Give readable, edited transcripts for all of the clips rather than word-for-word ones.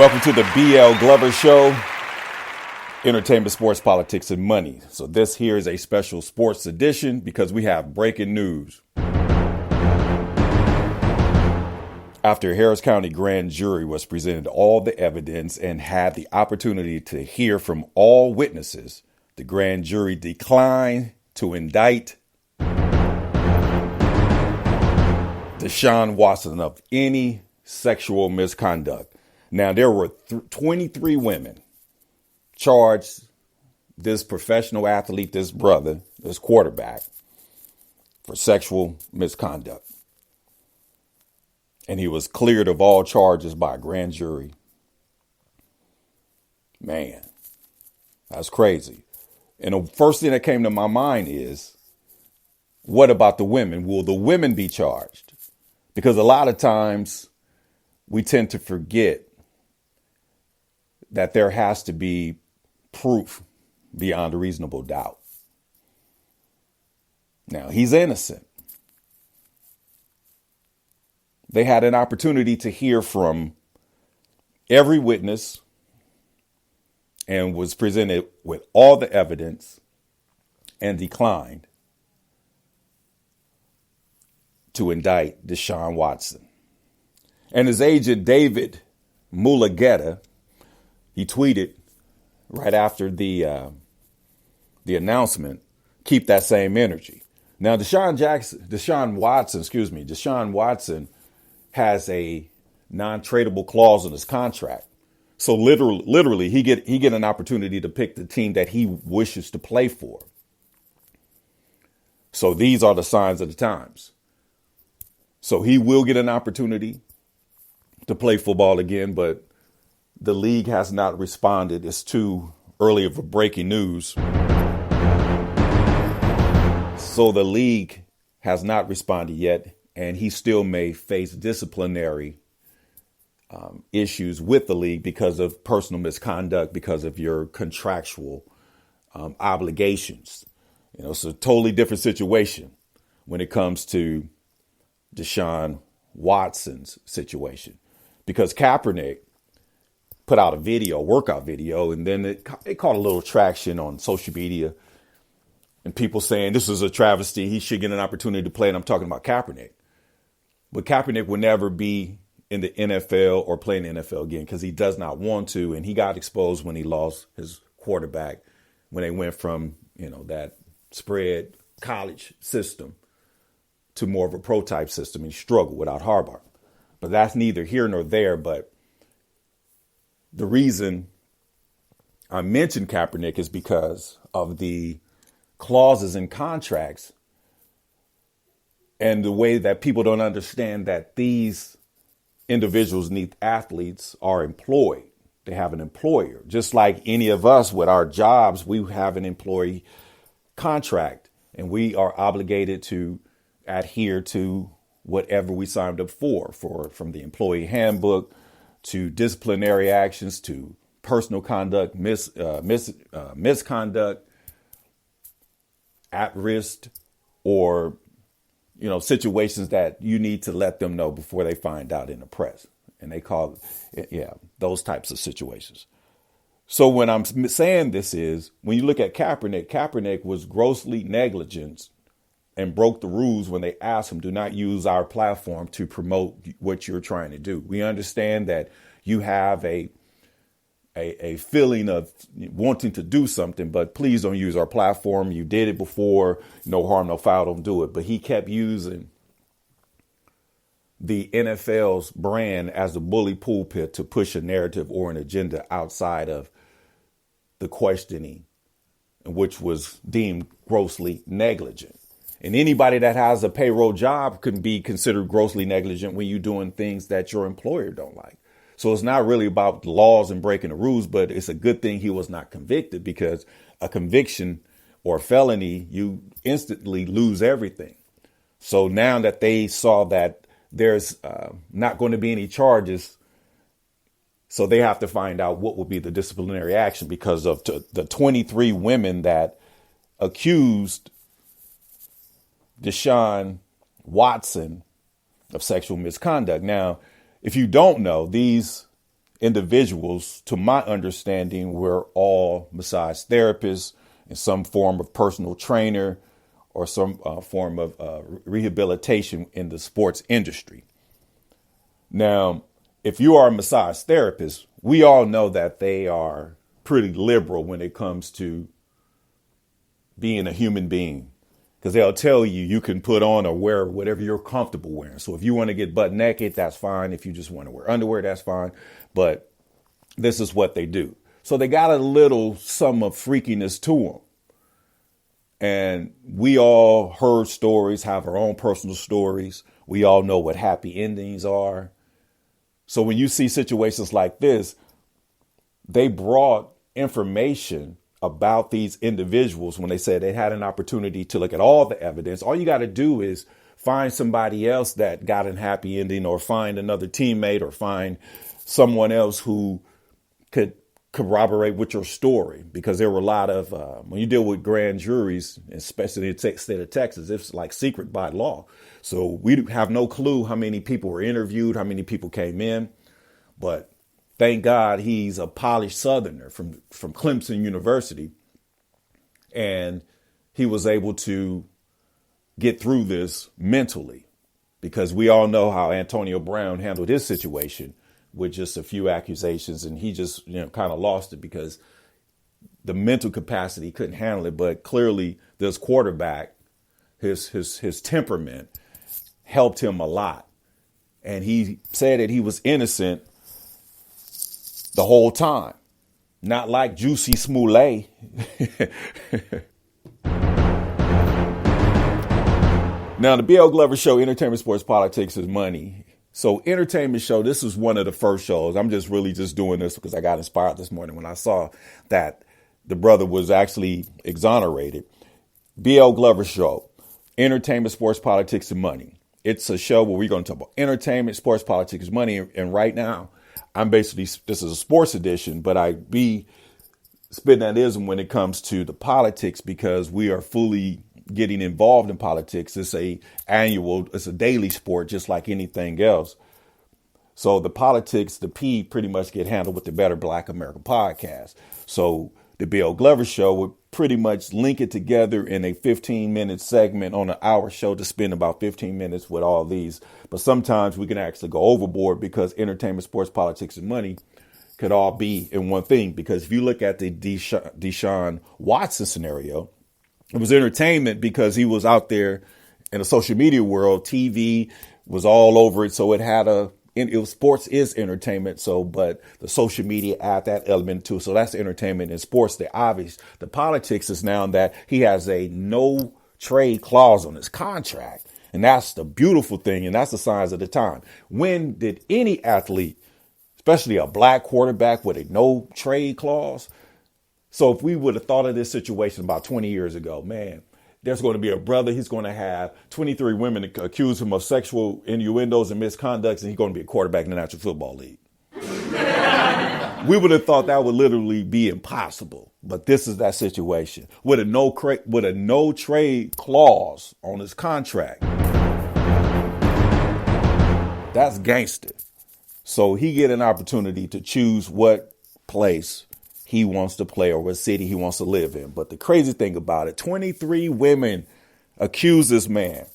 Welcome to the BL Glover Show, entertainment, sports, politics, and money. So this here is a special sports edition because we have breaking news. After Harris County Grand Jury was presented all the evidence and had the opportunity to hear from all witnesses, the grand jury declined to indict Deshaun Watson of any sexual misconduct. Now, there were 23 women charged this professional athlete, this brother, this quarterback, for sexual misconduct. And he was cleared of all charges by a grand jury. Man, that's crazy. And the first thing that came to my mind is, what about the women? Will the women be charged? Because a lot of times we tend to forget that there has to be proof beyond a reasonable doubt. Now, he's innocent. They had an opportunity to hear from every witness and was presented with all the evidence and declined to indict Deshaun Watson. And his agent, David Mulugeta, he tweeted right after the announcement, keep that same energy. Now, Deshaun Watson has a non-tradable clause in his contract. So literally he get an opportunity to pick the team that he wishes to play for. So these are the signs of the times. So he will get an opportunity to play football again, but the league has not responded. It's too early of a breaking news. So the league has not responded yet, and he still may face disciplinary issues with the league because of personal misconduct, because of your contractual obligations. You know, it's a totally different situation when it comes to Deshaun Watson's situation, because Kaepernick put out a workout video, and then it caught a little traction on social media and people saying this is a travesty. He should get an opportunity to play. And I'm talking about Kaepernick. But Kaepernick will never be in the NFL or play in the NFL again because he does not want to. And he got exposed when he lost his quarterback, when they went from, that spread college system to more of a pro type system. He struggled without Harbaugh. But that's neither here nor there. But the reason I mentioned Kaepernick is because of the clauses in contracts and the way that people don't understand that these individuals, athletes, are employed. They have an employer. Just like any of us with our jobs, we have an employee contract, and we are obligated to adhere to whatever we signed up for from the employee handbook to disciplinary actions to personal conduct, misconduct, at risk, or situations that you need to let them know before they find out in the press. And they call it, those types of situations. So when I'm saying this is, when you look at Kaepernick was grossly negligent and broke the rules when they asked him, do not use our platform to promote what you're trying to do. We understand that you have a feeling of wanting to do something, but please don't use our platform. You did it before. No harm, no foul, don't do it. But he kept using the NFL's brand as a bully pulpit to push a narrative or an agenda outside of the questioning, which was deemed grossly negligent. And anybody that has a payroll job can be considered grossly negligent when you're doing things that your employer don't like. So it's not really about laws and breaking the rules, but it's a good thing he was not convicted, because a conviction or felony, you instantly lose everything. So now that they saw that there's not going to be any charges, so they have to find out what will be the disciplinary action because of the 23 women that accused Deshaun Watson of sexual misconduct. Now, if you don't know, these individuals, to my understanding, were all massage therapists and some form of personal trainer or some form of rehabilitation in the sports industry. Now, if you are a massage therapist, we all know that they are pretty liberal when it comes to being a human being, because they'll tell you you can put on or wear whatever you're comfortable wearing. So if you want to get butt naked, that's fine. If you just want to wear underwear, that's fine. But this is what they do. So they got a little some of freakiness to them. And we all heard stories, have our own personal stories. We all know what happy endings are. So when you see situations like this, they brought information about these individuals when they said they had an opportunity to look at all the evidence. All you got to do is find somebody else that got a happy ending, or find another teammate, or find someone else who could corroborate with your story. Because there were a lot of, when you deal with grand juries, especially in the state of Texas, it's like secret by law. So we have no clue how many people were interviewed, how many people came in. But thank God he's a polished Southerner from Clemson University. And he was able to get through this mentally, because we all know how Antonio Brown handled his situation with just a few accusations. And he just, kind of lost it because the mental capacity couldn't handle it. But clearly this quarterback, his temperament helped him a lot. And he said that he was innocent the whole time. Not like Juicy Smollett. Now, the B.L. Glover Show, Entertainment, Sports, Politics is Money. So Entertainment Show, this is one of the first shows. I'm just really doing this because I got inspired this morning when I saw that the brother was actually exonerated. B.L. Glover Show, Entertainment, Sports, Politics, and Money. It's a show where we're going to talk about entertainment, sports, politics, money. And right now, this is a sports edition, but I be spitting that ism when it comes to the politics, because we are fully getting involved in politics. It's a daily sport, just like anything else. So the politics, the P pretty much get handled with the Better Black America podcast. So the Bill Glover Show would pretty much link it together in a 15-minute segment on an hour show to spend about 15 minutes with all these. But sometimes we can actually go overboard, because entertainment, sports, politics, and money could all be in one thing. Because if you look at the Deshaun Watson scenario, it was entertainment because he was out there in the social media world. TV was all over it. So sports is entertainment. So, but the social media add that element to it. So that's entertainment and sports. The politics is now that he has a no trade clause on his contract. And that's the beautiful thing. And that's the signs of the time. When did any athlete, especially a black quarterback, with a no trade clause? So if we would have thought of this situation about 20 years ago, man, there's going to be a brother. He's going to have 23 women accuse him of sexual innuendos and misconducts, and he's going to be a quarterback in the National Football League. We would have thought that would literally be impossible. But this is that situation with a no trade clause on his contract. That's gangster. So he get an opportunity to choose what place he wants to play or what city he wants to live in. But the crazy thing about it, 23 women accused this man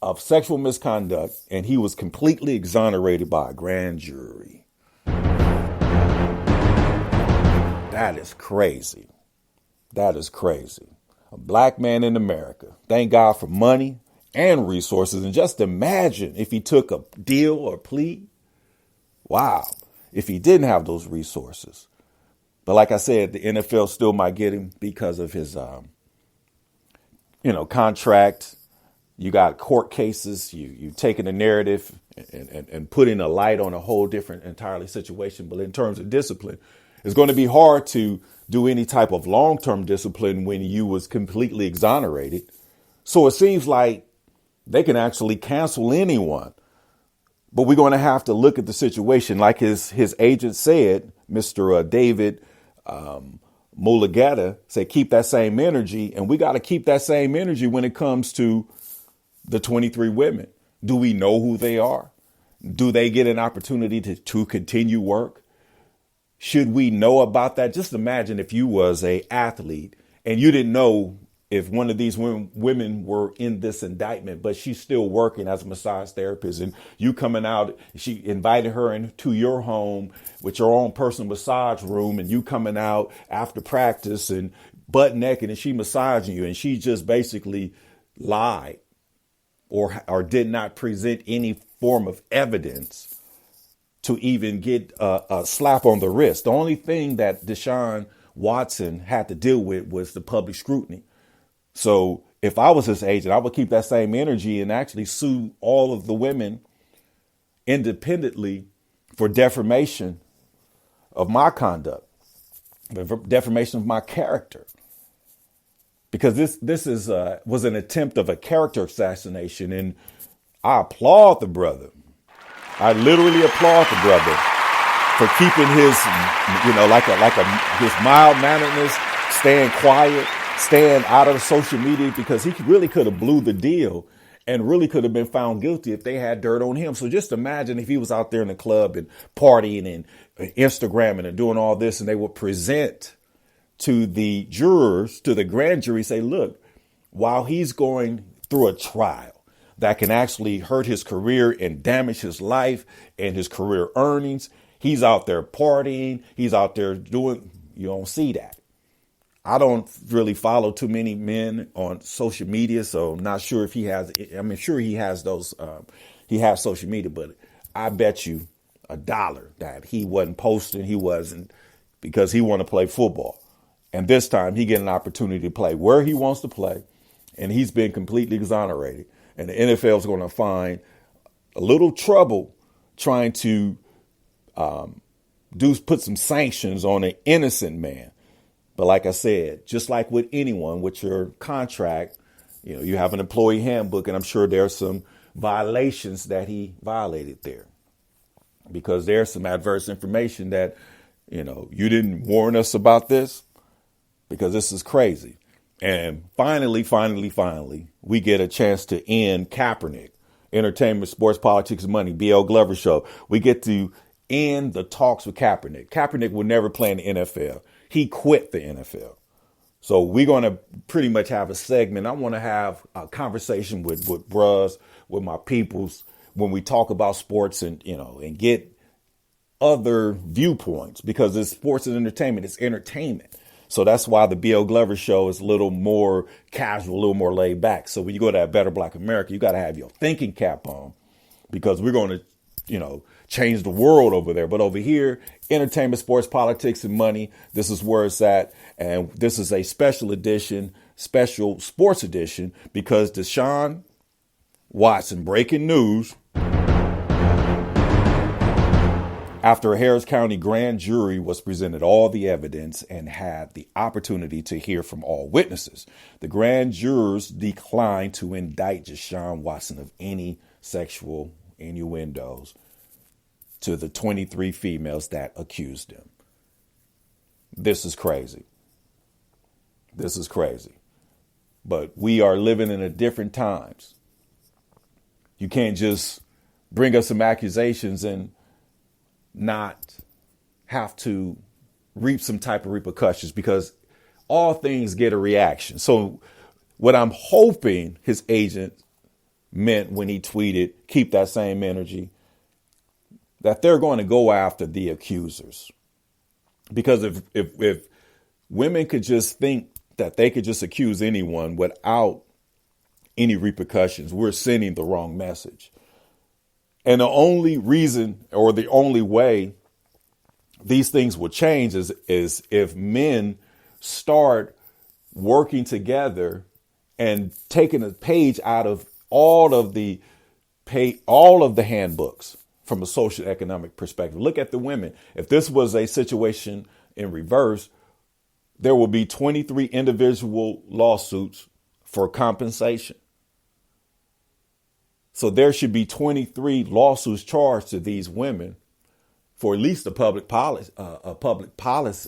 of sexual misconduct, and he was completely exonerated by a grand jury. That is crazy. That is crazy. A black man in America. Thank God for money and resources. And just imagine if he took a deal or plea. Wow. If he didn't have those resources. But like I said, the NFL still might get him because of his, contract. You got court cases. You taking a narrative and putting a light on a whole different entirely situation. But in terms of discipline, it's going to be hard to do any type of long-term discipline when you was completely exonerated. So it seems like they can actually cancel anyone. But we're going to have to look at the situation. Like his agent said, Mr. David Mulugeta said, keep that same energy. And we got to keep that same energy when it comes to the 23 women. Do we know who they are? Do they get an opportunity to continue work? Should we know about that? Just imagine if you was a athlete and you didn't know if one of these women were in this indictment, but she's still working as a massage therapist, and you coming out, she invited her into your home with your own personal massage room, and you coming out after practice and butt naked, and she massaging you, and she just basically lied or did not present any form of evidence to even get a slap on the wrist. The only thing that Deshaun Watson had to deal with was the public scrutiny. So if I was his agent, I would keep that same energy and actually sue all of the women independently for defamation of my conduct, for defamation of my character. Because this was an attempt of a character assassination, and I applaud the brother. I literally applaud the brother for keeping his, his mild manneredness, staying quiet, staying out of social media, because he really could have blew the deal and really could have been found guilty if they had dirt on him. So just imagine if he was out there in the club and partying and Instagramming and doing all this, and they would present to the jurors, to the grand jury, say, look, while he's going through a trial that can actually hurt his career and damage his life and his career earnings, he's out there partying, he's out there doing, you don't see that. I don't really follow too many men on social media, so I'm not sure if he has. Sure he has those. He has social media, but I bet you $1 that he wasn't posting. He wasn't, because he wanted to play football, and this time he get an opportunity to play where he wants to play, and he's been completely exonerated. And the NFL is going to find a little trouble trying to put some sanctions on an innocent man. But like I said, just like with anyone, with your contract, you have an employee handbook, and I'm sure there's some violations that he violated there, because there's some adverse information that, you didn't warn us about this, because this is crazy. And finally, we get a chance to end Kaepernick, entertainment, sports, politics, and money, BL Glover show. We get to end the talks with Kaepernick. Kaepernick will never play in the NFL. He quit the NFL. So we're going to pretty much have a segment. I want to have a conversation with bros, with my peoples, when we talk about sports, and get other viewpoints, because it's sports and entertainment. It's entertainment. So that's why the BL Glover show is a little more casual, a little more laid back. So when you go to that Better Black America, you got to have your thinking cap on, because we're going to, change the world over there. But over here, entertainment, sports, politics, and money, this is where it's at. And this is a special edition, special sports edition, because Deshaun Watson, breaking news. After a Harris County grand jury was presented all the evidence and had the opportunity to hear from all witnesses, the grand jurors declined to indict Deshaun Watson of any sexual innuendos to the 23 females that accused him. This is crazy. This is crazy. But we are living in a different times. You can't just bring us some accusations and not have to reap some type of repercussions, because all things get a reaction. So what I'm hoping his agent meant when he tweeted, keep that same energy, that they're going to go after the accusers. Because if women could just think that they could just accuse anyone without any repercussions, we're sending the wrong message. And the only reason, or the only way these things will change is if men start working together and taking a page out of all of the handbooks from a social economic perspective. Look at the women. If this was a situation in reverse, there will be 23 individual lawsuits for compensation. So there should be 23 lawsuits charged to these women for at least a public policy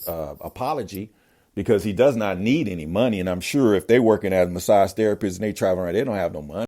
apology, because he does not need any money. And I'm sure if they're working as massage therapists and they travel around, they don't have no money.